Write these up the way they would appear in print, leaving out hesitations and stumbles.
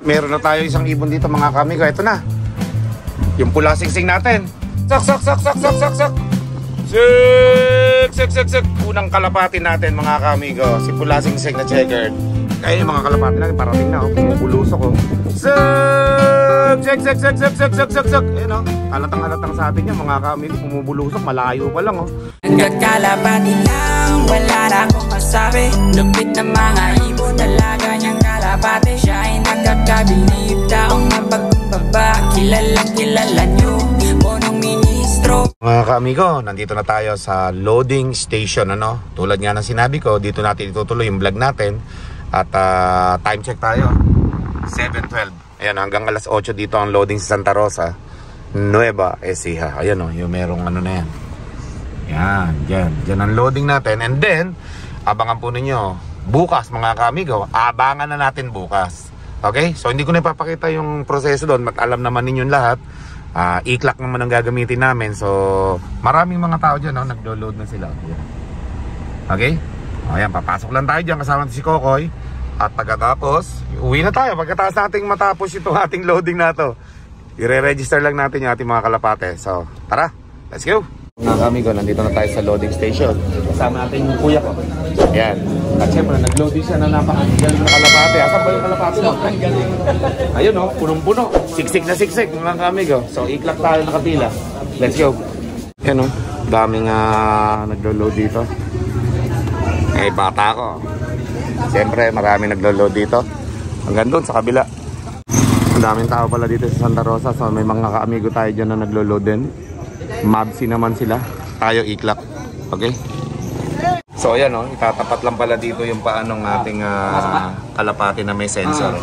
Meron na tayo isang ibon dito mga kamigo. Ito na. Yung pula singsing natin. Sak. Sik. Unang kalapati natin mga kamigo. Si pula singsing na checkered. Kaya yung mga kalapati natin parating na. Pumupulusok ko. Sik. Ayan o. Halatang sa atin yan mga kamigo. Pumubulusok. Malayo pa lang o. Nagkakalapati lang. Wala na akong masabi. Lupit na mga ibon. Dalaga niyang kalapati. Siya ay nakakabilib. Taong mapagkumbaba. Kilala nyo. Bonong ministro. Mga ka-amigo, nandito na tayo sa loading station, ano? Tulad nga ng sinabi ko, dito natin itutuloy yung vlog natin. At time check tayo, 7:12. Ayan, hanggang alas 8 dito ang loading sa Santa Rosa, Nueva Ecija. Ayan o, yung merong ano na yan. Yan, dyan ang loading natin. And then, abangan po ninyo, bukas mga ka-amigo, abangan na natin bukas. Okay? So, hindi ko na ipapakita yung proseso doon. Alam naman ninyo lahat. I-clock naman ang gagamitin namin. So, maraming mga tao dyan, no? Naglo-load na sila. Okay? Ayan, papasok lang tayo dyan kasama si Kokoy. At pagkatapos, uwi na tayo. Pagkatapos nating matapos itong ating loading na to, i-re-register lang natin yung ating mga kalapate. So, tara, let's go! Mga kamigo, nandito na tayo sa loading station. Kasama natin yung kuya ko. Ayan. At syempre, nag-load din siya na napakagaling na kalapate. Asan ba yung kalapate mo? Ayun o, punong-puno. Siksik na siksik mga kamigo. So, i-clock tayo nakapila. Let's go. Ayan o, daming naglo-load dito. Eh, bata ko. Siyempre, marami naglo-load dito. Hanggang doon sa kabila. Ang daming tao pala dito sa Santa Rosa. So, may mga ka-amigo tayo dyan na naglo-load din. Mabsi naman sila. Tayo i-clock. Okay? So ayan o, itatapat lang pala dito yung paanong ating kalapati na may sensor.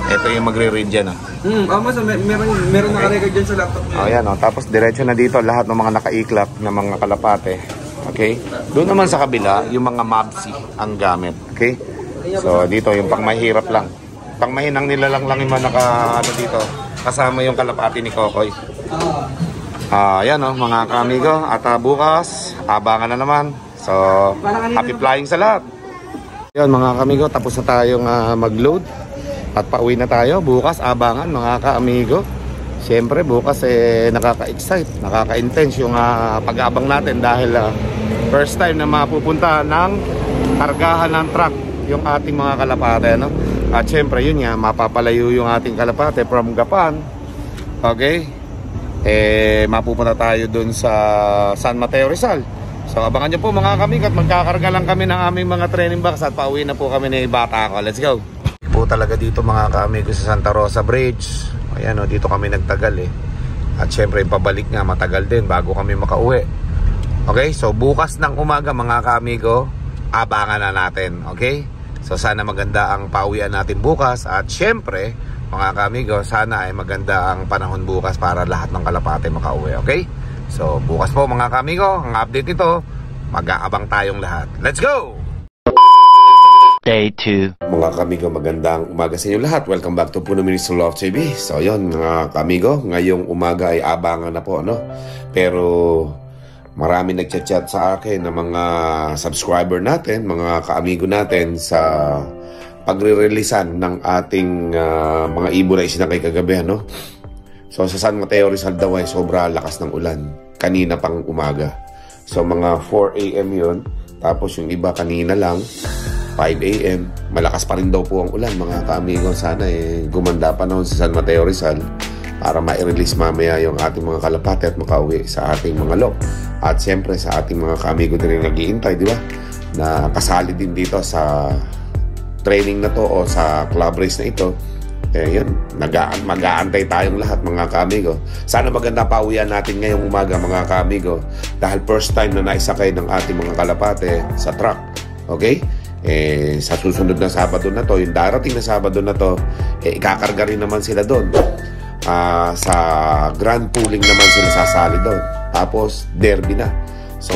Ito yung magre-read dyan. Meron naka-record dyan sa laptop niya. Ayan o, tapos diretso na dito lahat ng mga naka-i-clock na mga kalapate. Okay? Doon naman sa kabila, yung mga mabsi ang gamit. Okay? So dito yung pang mahirap lang. Pang mahinang nilalang lang yung mga naka dito. Kasama yung kalapati ni Kokoy. Ayan o, mga kamigo. At bukas, abangan na naman. So, happy flying sa lahat. Yun mga kamigo, tapos na tayong mag-load. At pauwi na tayo. Bukas, abangan mga ka-amigo. Siyempre, bukas nakaka-excite, nakaka-intense yung pag-abang natin. Dahil first time na mapupunta ng kargahan ng truck yung ating mga kalapate. No? At siyempre, yun nga, mapapalayo yung ating kalapate from Gapan. Okay? Mapupunta tayo dun sa San Mateo Rizal. So abangan nyo po mga kamigo at magkakarga lang kami ng aming mga training box at pauwi na po kami ni bata ko. Let's go! Po talaga dito mga kamigo sa Santa Rosa Bridge. Ayan o, dito kami nagtagal At syempre pabalik nga matagal din bago kami makauwi. Okay, so bukas ng umaga mga kamigo, abangan na natin. Okay, so sana maganda ang pauwian natin bukas. At syempre mga kamigo, sana ay maganda ang panahon bukas para lahat ng kalapate makauwi. Okay, so bukas po mga kamigo, ang update nito, mag-aabang tayong lahat. Let's go! Day 2. Mga kamigo, magandang umaga sa inyo lahat. Welcome back to Puno Ministry Love TV. So yun mga kamigo, ngayong umaga ay abangan na po, no? Pero marami nagchat-chat sa akin ng mga subscriber natin, mga kaamigo natin sa pagre-releasan ng ating mga ibon na isinakay kagabi, no? So sa San Mateo Rizal daw ay sobra lakas ng ulan kanina pang umaga. So mga 4 AM yun. Tapos yung iba kanina lang 5 AM. Malakas pa rin daw po ang ulan mga kaamigo. Sana gumanda pa noon sa San Mateo Rizal para ma-release mamaya yung ating mga kalapate at makauwi sa ating mga lok. At siyempre sa ating mga kaamigo din na nag-iintay, di ba? Na kasali din dito sa training na to o sa club race na ito. Yun, mag-aantay tayong lahat mga kaamigo. Sana maganda pauwian natin ngayong umaga mga kaamigo. Dahil first time na naisakay ng ating mga kalapate sa truck. Okay? Sa susunod na Sabado na to, yung darating na Sabado na to, ikakarga rin naman sila doon. Sa grand pooling naman sila sasali doon. Tapos derby na. So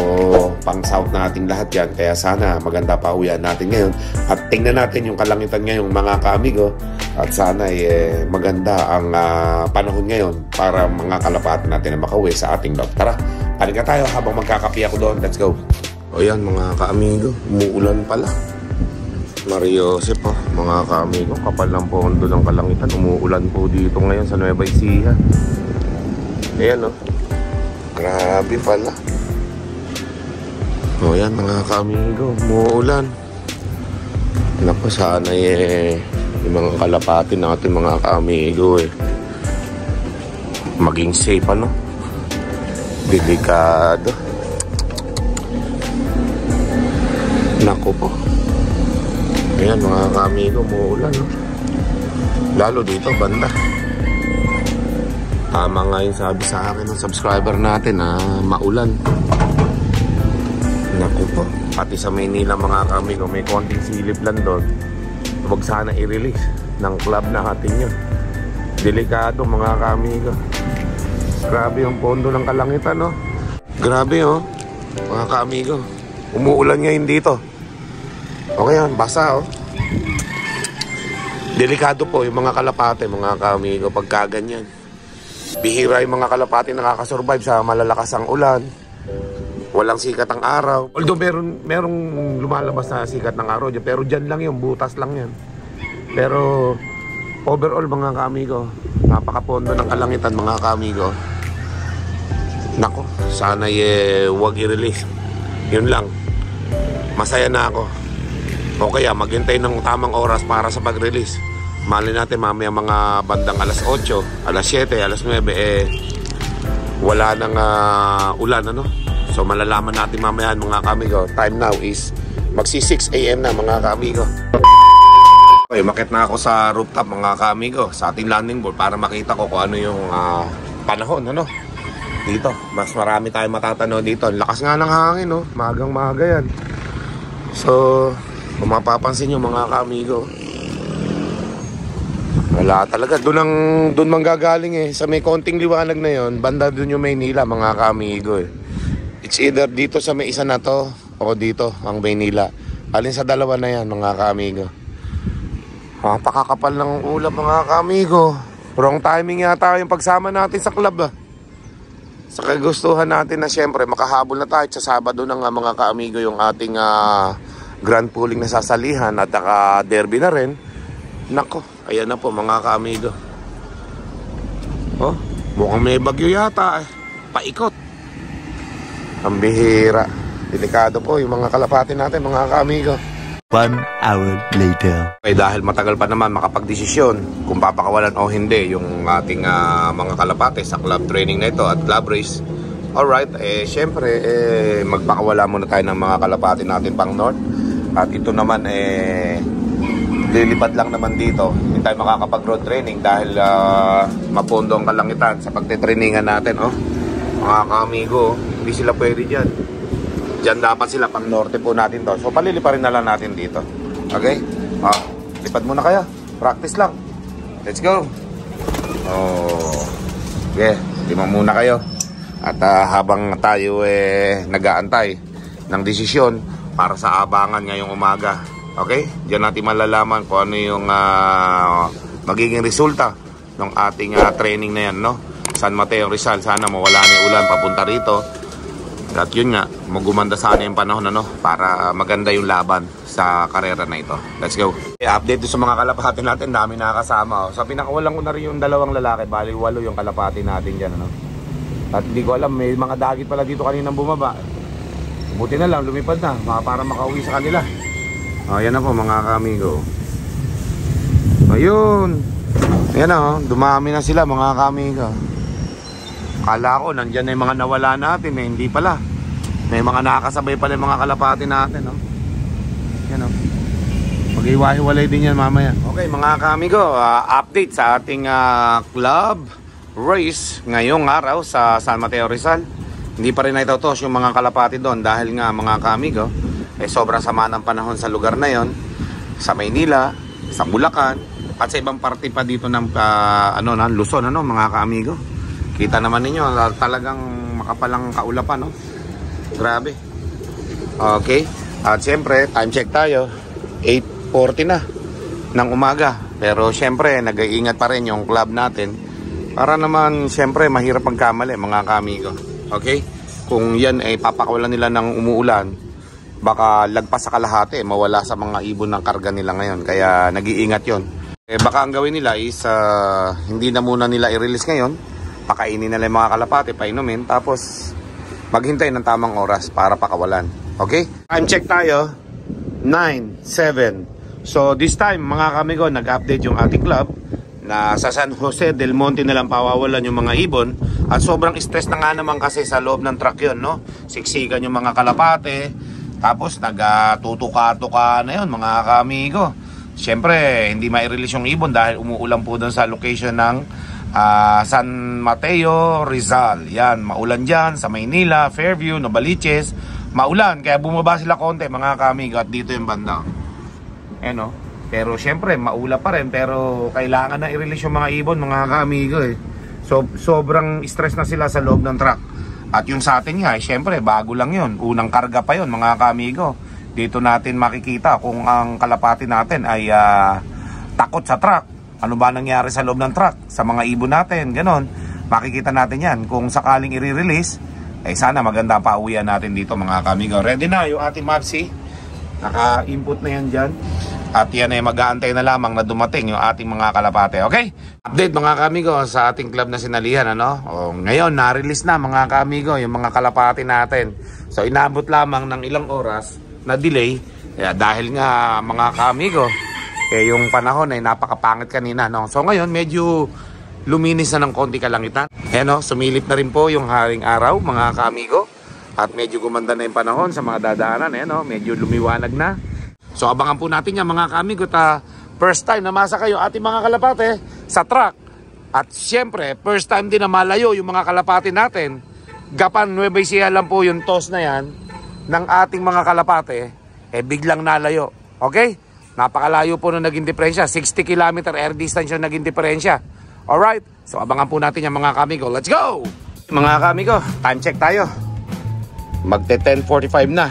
pang south na ating lahat yan. Kaya sana maganda pauwian natin ngayon. At tingnan natin yung kalangitan ngayong mga kaamigo. At sana maganda ang panahon ngayon para mga kalapate natin na makauwi sa ating loob. Tara, palinga tayo habang magkakapi ako doon. Let's go. O yan mga kaamigo, umuulan pala. Mariosep po, mga kaamigo, kapal ng pondo ng kalangitan. Umuulan po dito ngayon sa Nueva Ecija. Ayan o, grabe pala. O yan mga kaamigo, umuulan. Naku, sana yung mga kalapati natin mga kaamigo maging safe, ano? Delikado. Naku po. Ayan mga kaamigo, umuulan, no? Lalo dito banda. Tama nga yung sabi sa akin ng subscriber natin na maulan. Naku po. Pati sa Maynila mga kaamigo, may konting silip lang doon. Huwag sana i-release ng club natin yun. Delikado mga kaamigo. Grabe yung pondo ng kalangitan, no? Grabe, oh, mga kaamigo. Umuulan ngayon dito. Okay yan, basa, oh. Delikado po yung mga kalapate, mga kaamigo, pagka ganyan. Bihira yung mga kalapate nakakasurvive sa malalakas ang ulan. Walang sikat ang araw. Although merong lumalabas na sikat ng araw, pero dyan lang yun, butas lang yan. Pero overall mga kaamigo, napakapondo ng kalangitan mga kaamigo. Nako, sana wag i-release. Yun lang. Masaya na ako. O kaya maghintay ng tamang oras para sa pag-release. Mali natin mamaya mga bandang alas 8, alas 7, alas 9 wala nang ulan, ano? So malalaman natin mamaya mga kamigo. Time now is magsi 6 AM na mga kamigo. Okay, makit na ako sa rooftop mga kamigo, sa ating landing board para makita ko kung ano yung panahon, ano? Dito, mas marami tayong matatanaw dito. Lakas nga ng hangin, no? Magang maga yan. So kung mapapansin nyo mga kaamigo, wala talaga. Doon manggagaling sa may konting liwanag na yon, banda doon yung Maynila mga kaamigo It's either dito sa may isa na to o dito ang Maynila. Alin sa dalawa na yan mga kaamigo. Pakakapal ng ulap mga kaamigo. Wrong timing yata yung pagsama natin sa club Sa kagustuhan natin na syempre makahabol na tayo sa Sabado ng mga kaamigo yung ating grand pooling na sasalihan at derby na rin. Nako, ayan na po mga kaamigo. Oh, mukhang may bagyo yata paikot. Ang bihira. Delikado po yung mga kalapati natin mga kaamigo. 1 hour later. Okay, dahil matagal pa naman makapagdesisyon kung papakawalan o hindi yung ating mga kalapati sa club training na ito at club race. Alright, syempre magpakawala muna tayo ng mga kalapati natin pang north. At ito naman lilipad lang naman dito. Hindi tayo makakapag-road training dahil mapondo ang kalangitan sa pagtitrainingan natin, oh. Mga kaamigo, hindi sila pwede dyan. Dyan dapat sila, pang norte po natin to. So paliliparin na lang natin dito. Okay? Lipad muna kayo. Practice lang. Let's go. Okay, lima muna kayo. At habang tayo nag-aantay ng desisyon para sa abangan ngayong umaga. Okay? Diyan natin malalaman kung ano yung magiging resulta ng ating training na yan, no? San Mateo, Rizal. Sana mawala na yung ulan papunta rito. At yun nga, magumanda sana yung panahon, ano? Para maganda yung laban sa karera na ito. Let's go. Update sa mga kalapati natin. Dami nakakasama. Sa pinakawalan ko na rin yung dalawang lalaki. Bali, 8 yung kalapati natin dyan, ano? At hindi ko alam, may mga dagit pala dito kaninang bumaba. Buti na lang, lumipad na para makauwi sa kanila. Ayan na po mga kaamigo. Ayun. Ayan na, dumami na sila mga kaamigo. Kala ko, nandyan na yung mga nawala natin. Hindi pala. May mga nakakasabay pala yung mga kalapati natin. Ayan o. Mag-iwahiwalay din yan mamaya. Okay mga kaamigo, update sa ating club race ngayong araw sa San Mateo, Rizal. Hindi pa rin naitotos yung mga kalapati doon dahil nga mga kaamigo sobrang sama ng panahon sa lugar na yon, sa Maynila, sa Bulacan at sa ibang parte pa dito ng Luzon, mga kaamigo. Kita naman ninyo talagang makapalang kaulapan, grabe. Okay, at syempre time check tayo, 8:40 na ng umaga, pero syempre nag-iingat pa rin yung club natin para naman syempre mahirap pagkamali mga kaamigo. Okay? Kung yan ay papakawalan nila ng umuulan, baka lagpas sa kalahati, mawala sa mga ibon ng karga nila ngayon. Kaya nag-iingat yon. Baka ang gawin nila is hindi na muna nila i-release ngayon. Pakainin nila yung mga kalapati, painumin. Tapos maghintay ng tamang oras para pakawalan. Okay? Time check tayo. 9, 7. So this time mga kamigo, nag-update yung ating club na sa San Jose del Monte na lang pawawalan yung mga ibon. At sobrang stress na nga naman kasi sa loob ng truck yun, no? Siksikan yung mga kalapate. Tapos nagtutuka-tuka na yun mga kamigo. Siyempre hindi mai-release yung ibon dahil umuulan po doon sa location ng San Mateo, Rizal. Yan, maulan dyan sa Maynila, Fairview, Novaliches. Maulan, kaya bumaba sila konti mga kamigo. At dito yung banda. Ayan, no? Pero siyempre maula pa rin. Pero kailangan na i-release yung mga ibon mga kamigo eh. So sobrang stress na sila sa loob ng truck. At yung sa atin nga, siyempre bago lang yun. Unang karga pa yun mga kamigo. Dito natin makikita kung ang kalapati natin ay takot sa truck. Ano ba nangyari sa loob ng truck? Sa mga ibon natin, ganon. Makikita natin yan. Kung sakaling i-release, ay sana maganda pa uwian natin dito mga kamigo. Ready na yung ating Mapsi. Naka-input na yan dyan. At yan ay mag-aantay na lamang na dumating yung ating mga kalapate. Okay? Update mga kamigo sa ating club na sinalihan. Ano? Ngayon, na-release na mga kamigo yung mga kalapate natin. So inabot lamang ng ilang oras na delay. Dahil nga mga kamigo, yung panahon ay napakapangit kanina. No? So ngayon, medyo luminis na ng konti kalangitan. No? Sumilip na rin po yung haring araw mga kamigo. At medyo gumanda na yung panahon sa mga dadaanan. No? Medyo lumiwanag na. So abangan po natin yan mga kamigo. First time na masa kayo ating mga kalapate sa truck. At syempre, first time din na malayo yung mga kalapate natin. Gapan, Nueva Ecija lang po yung toss na yan ng ating mga kalapate. Biglang nalayo. Okay? Napakalayo po na naging diferensya. 60 km air distance yung naging diferensya. Alright? So abangan po natin yan mga kamigo. Let's go! Mga kamigo, time check tayo. Magte 10:45 na.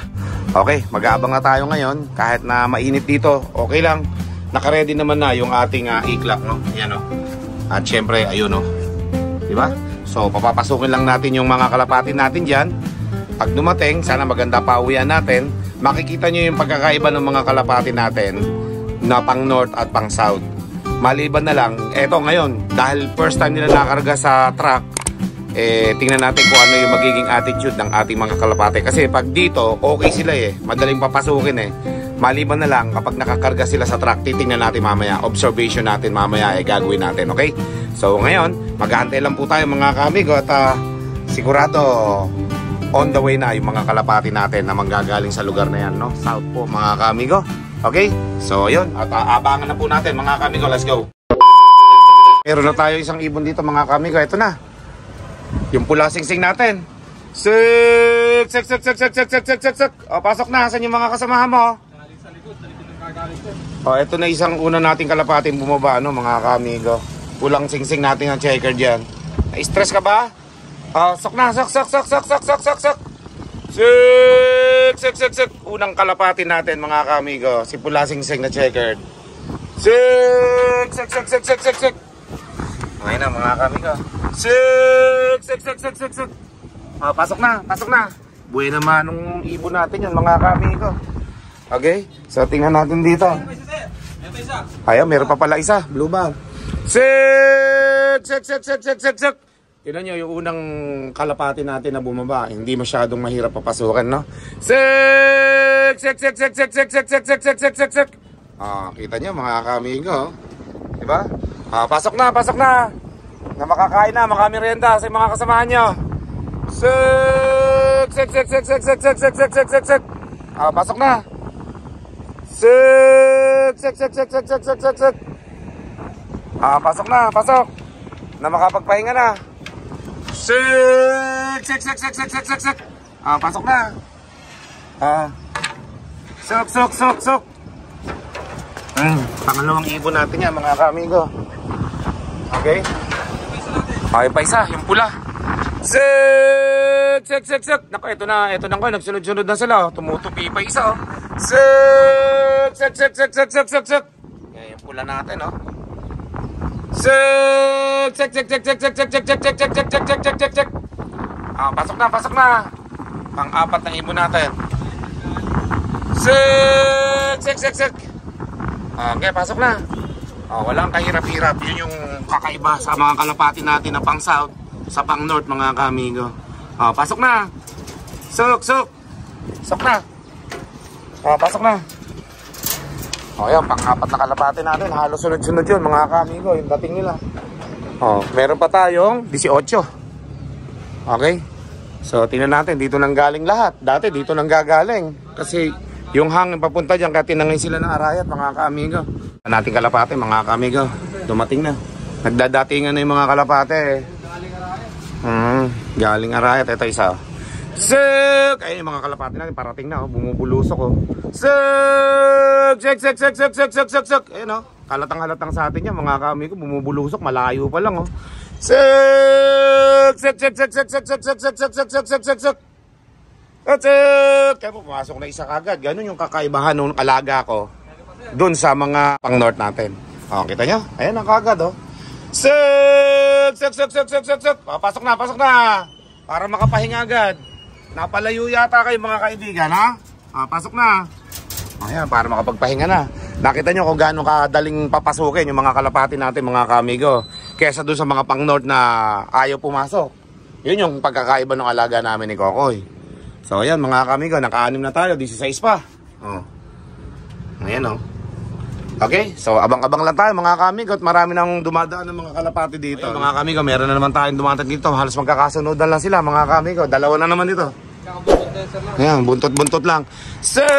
Okay, mag-aabang na tayo ngayon. Kahit na mainit dito, okay lang. Naka-ready naman na yung ating e-clock, no? Yan, no? At syempre, ayun, no? Diba? So, papapasukin lang natin yung mga kalapati natin dyan. Pag dumating, sana maganda pa uwian natin. Makikita nyo yung pagkakaiba ng mga kalapati natin na pang north at pang south. Maliban na lang, eto ngayon, dahil first time nila nakarga sa truck, tingnan natin kung ano yung magiging attitude ng ating mga kalapate. Kasi pag dito, okay sila madaling papasukin Maliban na lang, kapag nakakarga sila sa truck, titingnan natin mamaya, observation natin mamaya, gagawin natin, okay? So ngayon, mag-aantay lang po tayo mga kamigo at sigurado on the way na yung mga kalapati natin na manggagaling sa lugar na yan, no? South po mga kamigo. Okay? So yun, at abangan na po natin mga kamigo, let's go. Meron na tayo isang ibon dito mga kamigo, ito na. Yung pula singsing natin. Sik. O, pasok na. Saan yung mga kasamahan mo? O, ito na isang una nating kalapating bumaba, ano, mga kamigo. Pulang singsing natin ang checker dyan. Na-stress ka ba? O, sok na. Sok. Sik. Unang kalapati natin, mga kamigo. Si pula singsing na checkered. Sik. Ngayon na, mga kamigo. Sik. Pasok na. Buhay naman nung ibon natin yun, mga kamigo. Okay, so tingnan natin dito. Ayaw, meron pa pala isa, blue bag. Sik. Tingnan nyo yung unang kalapati natin na bumaba. Hindi masyadong mahirap papasukan, no? Sik. Kita nyo mga kamigo. Diba? Pasok na. Na makakain na, makamerienda sa mga kasamahan nyo. Sik. Pasok na. Sik. Pasok. Na makapagpahinga na. Sik. Pasok na. Sok. Pangalawang ibon natin yan, mga kamigo. Okay? Okay pa isa, yung pula. Sik. Naku, ito na ko, nagsunod-sunod na sila. Tumutupi pa isa, oh. Sik. Yan yung pula natin, oh. Sik. Pasok na. Pang-apat ng ibon natin. Sek. Okay, pasok na. Walang kahirap-hirap. Yun yung kakaiba sa mga kalapati natin na pang south sa pang north, mga kamigo. Pasok na. Sok na. Pasok na. Yan, pang-apat na kalapati natin. Halos sunod-sunod yun, mga kamigo, yung dating nila. Meron pa tayong 18. Okay? So, tingnan natin, dito nang galing lahat. Dati, dito nang gagaling. Kasi, yung hangin papunta dyan, kaya tinangay sila ng arayat, mga kamigo. Nating kalapati, mga kamigo. Dumating na. Nagdadatingan na yung mga kalapati. Galing arayat. Ito isa. Sek! Ayun yung mga kalapati natin, parating na. Bumubulusok. Sek! Sek! Ayun o. Halatang sa atin yan, mga kamigo. Bumubulusok, malayo pa lang. Sek! Kaya po, pumasok na isa kagad. Ganun yung kakaibahan nung alaga ko dun sa mga pang north natin. Kita nyo? Ayan ang kagad. Sek! Pasok na. Para makapahinga agad. Napalayo yata kayo, mga kaibigan, ha? Pasok na. Ayan, para makapagpahinga na. Nakita nyo kung gaano kadaling papasukin yung mga kalapati natin, mga kamigo, kesa dun sa mga pang north na ayaw pumasok. Yun yung pagkakaiba ng alaga namin ni Kokoy. So ayan, mga kamigo, naka-6 na tayo, 16 pa. Ayan, okay, so abang-abang lang tayo, mga kamigo, at marami nang dumadaan ng mga kalapati dito. Ayan, mga kamigo, meron na naman tayong dumadaan dito. Halos magkakasunod lang sila, mga kamigo. Dalawa na naman dito. Ayan, buntot-buntot lang. Sek!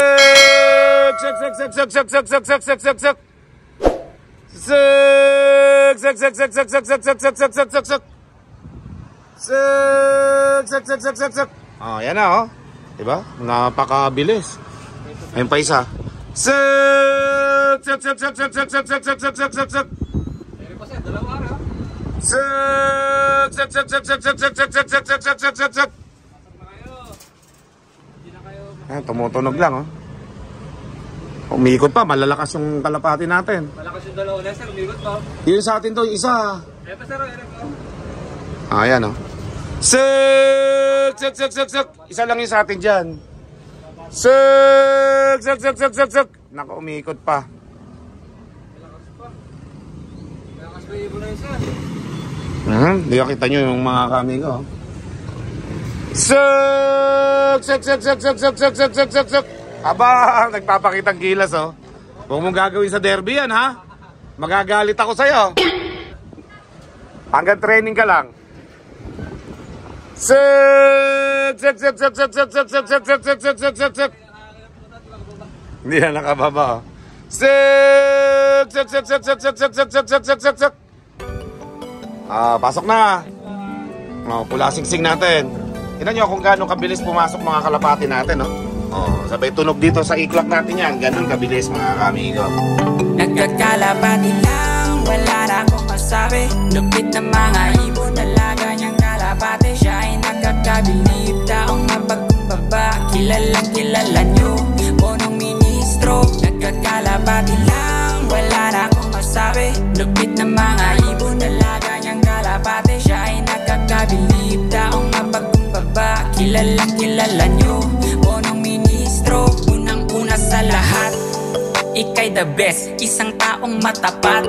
Yan na, diba? Napakabilis. Ayun pa isa. Sek! Tumutunog lang, Umiikot pa, malalakas yung kalapati natin. Malakas yung dalawa na, sir. Umiikot pa. Yun sa atin to, isa. Eto, sir. Ayan, Sek! Isa lang yung sa atin dyan. Sek! Naku, umiikot pa. Malakas pa ibon na yun, sir. Hindi ko kita nyo yung mga kamigo. Sek! Aba, nagpapakitang gilas, Huwag mong gagawin sa derby yan, ha? Magagalit ako sa'yo. Hanggang training ka lang. Sek! Hindi na nakababa, Sek! Pasok na. Pula singsing natin. Tingnan nyo kung gaano kabilis pumasok mga kalapati natin, sabay tunog dito sa iklak natin yan. Ganun kabilis, mga kamigo. Nagkakalapati lang, wala na akong masabi. Lupit na mga ibon, dalaga niyang kalapati. Siya ay nakakabilib, taong mapagkumbaba. Kilala nyo, punong ministro. Nagkakalapati lang, wala na akong masabi. Lupit na mga ibon, dalaga niyang kalapati. Siya ay nakakabilib, taong mapagkumbaba. Kilala nyo, punong ministro. Unang-una sa lahat, ika'y the best, isang taong matapat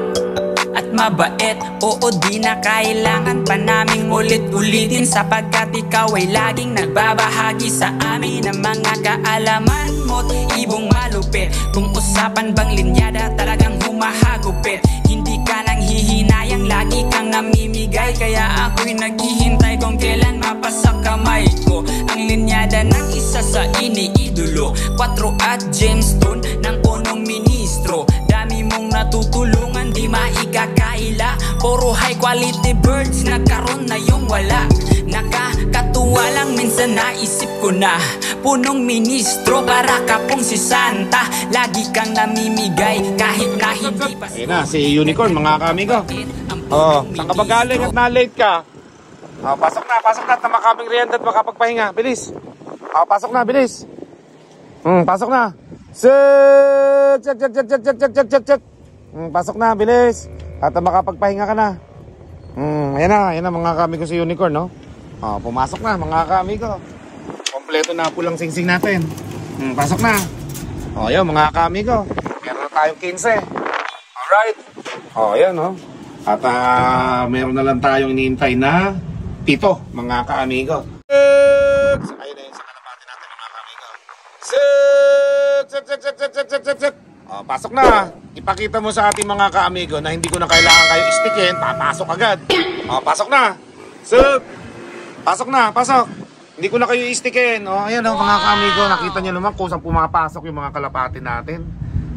at mabait. Oo, di na kailangan pa naming ulit-ulitin, sapagkat ikaw ay laging nagbabahagi sa amin ng mga kaalaman mo't ibong malupit. Kung usapan bang linyada, talagang humahagupit. Hindi ka nang hihinayang, lagi kang namimigay. Kaya ako'y naghihintay kung kailan mapasa kamay ko ang linyada ng isa sa iniidolo. 4 at gemstone ng punong ministro. Dami mong natutulungan, di maikakaila. Puro high quality birds, nagkaroon na yung wala. Nakakatuwa lang, minsan naisip ko na punong ministro, para ka pong si Santa. Lagi kang namimigay kahit na hindi pa. Ayun na, si Unicorn, mga kamigo. Saan ka ba galing at na-late ka? Pasok na at na makaming rienda at makapagpahinga. Bilis. Pasok na, bilis. Pasok na. Check. Pasok na, bilis. At makapagpahinga ka na. Ayan na mga kamigo si Unicorn, Pumasok na mga kamigo. Kompleto na pulang singsing natin. Pasok na. O, yan mga ka-amigo. Meron na tayong 15. Alright. O, yan o. At meron na lang tayong iniintay na 7 mga ka-amigo. Ayun na yun sa kalapati natin mga ka-amigo. Sik! O, pasok na. Ipakita mo sa ating mga ka-amigo na hindi ko na kailangan kayo istikin. Papasok agad. O, pasok na. Sik! Pasok na, pasok. Hindi ko na kayo istikin. O, ayan o mga ka-amigo. Nakita nyo naman kung saan pumapasok yung mga kalapati natin.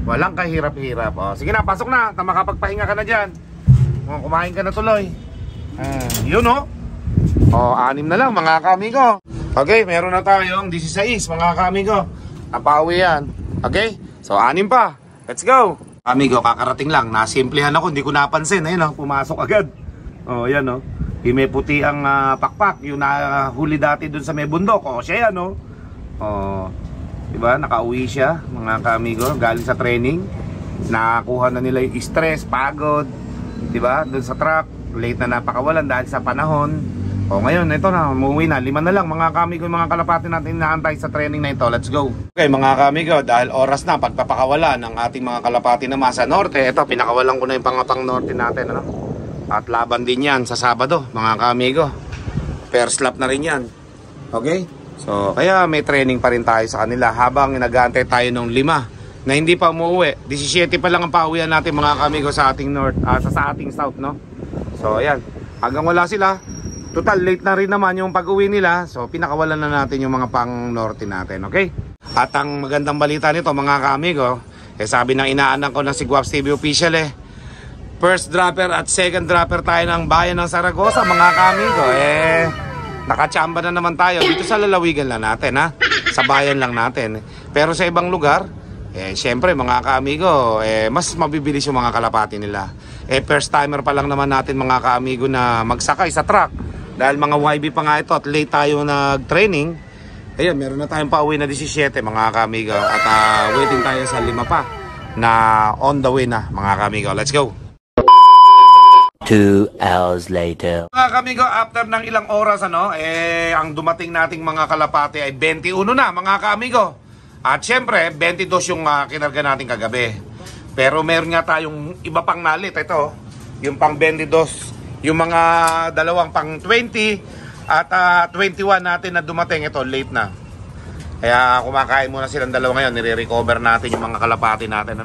Walang kahirap-hirap. O, sige na, pasok na. Makapagpahinga ka na dyan. O, kumain ka na tuloy. Yun o. O, 6 na lang mga ka-amigo. Okay, meron na tayong 16 mga ka-amigo. Napauwi yan. Okay, so 6 pa. Let's go. Amigo, kakarating lang. Nasimplihan ako, hindi ko napansin. Ayun o, pumasok agad. O, yan o. Yung may puti ang pakpak, yung nahuli dati dun sa may bundok. O, siya yan, o. O, diba, nakauwi siya, mga ka-amigo, galing sa training. Nakakuha na nila yung stress, pagod, diba, dun sa truck. Late na napakawalan dahil sa panahon. O, ngayon, ito na, umuwi na. 5 na lang, mga ka-amigo, mga kalapati natin inaantay sa training na ito. Let's go. Okay, mga ka-amigo, dahil oras na pagpapakawalan ng ating mga kalapati naman sa norte. Ito, pinakawalan ko na yung pangapang norte natin, ano? At laban din yan sa Sabado, mga ka-amigo. First lap na rin yan. Okay? So, kaya may training pa rin tayo sa kanila habang nag-aantay tayo ng 5 na hindi pa umuwi. 17 pa lang ang pauwian natin mga ka-amigo sa ating north, sa ating south, no? So, ayan. Hanggang wala sila. Total, late na rin naman yung pag-uwi nila. So, pinakawalan na natin yung mga pang-norte natin, okay? At ang magandang balita nito, mga ka-amigo, sabi ng inaanak ko ng si Guaps TV Official, first dropper at second dropper tayo ng bayan ng Zaragoza, mga ka-amigo. Nakachamba na naman tayo dito sa lalawigan lang natin, ha? Sa bayan lang natin. Pero sa ibang lugar, syempre mga ka-amigo, mas mabibilis yung mga kalapati nila. First timer pa lang naman natin mga ka-amigo na magsakay sa truck. Dahil mga YB pa nga ito at late tayo nag-training. Ayun, meron na tayong pauwi na 17 mga ka-amigo. At waiting tayo sa 5 pa na on the way na mga ka-amigo. Let's go! 2 hours later. Mga kamigo, after ng ilang oras ang dumating nating mga kalapati ay 21 na mga kamigo. At syempre, 22 yung kinarga natin kagabi. Pero meron nga tayong iba pang nalit. Ito, yung pang 22, yung mga dalawang pang 20 at 21 natin na dumating. Ito, late na. Kaya kumakain muna silang dalawa ngayon. Nire-recover natin yung mga kalapati natin.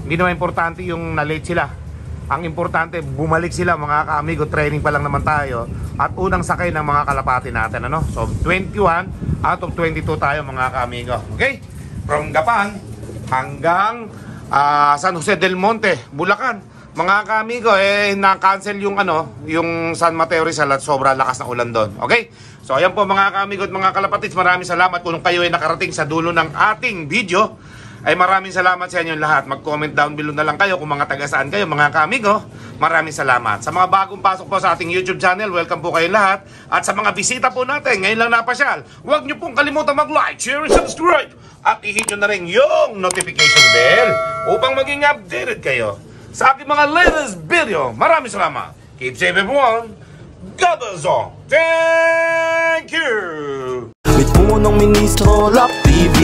Hindi naman importante yung na-late sila. Ang importante, bumalik sila mga ka-amigo. Training pa lang naman tayo. At unang sakay ng mga kalapati natin. So, 21 out of 22 tayo mga ka-amigo. Okay? From Gapan hanggang San Jose del Monte, Bulacan. Mga ka-amigo, na-cancel yung yung San Mateo Rizal at sobrang lakas na ulan doon. Okay? So, ayan po mga ka-amigo at mga kalapatids. Maraming salamat kung kayo ay nakarating sa dulo ng ating video. Ay maraming salamat sa inyong lahat. Mag-comment down below na lang kayo kung mga taga saan kayo, mga ka-amigo. Maraming salamat. Sa mga bagong pasok po sa ating YouTube channel, welcome po kayo lahat. At sa mga bisita po natin, ngayon lang napasyal, huwag nyo pong kalimutan mag-like, share, and subscribe. At i-hit nyo na rin yung notification bell upang maging updated kayo sa ating mga latest video. Maraming salamat. Keep safe everyone. God bless all. Thank you. With punong ministro, Love TV.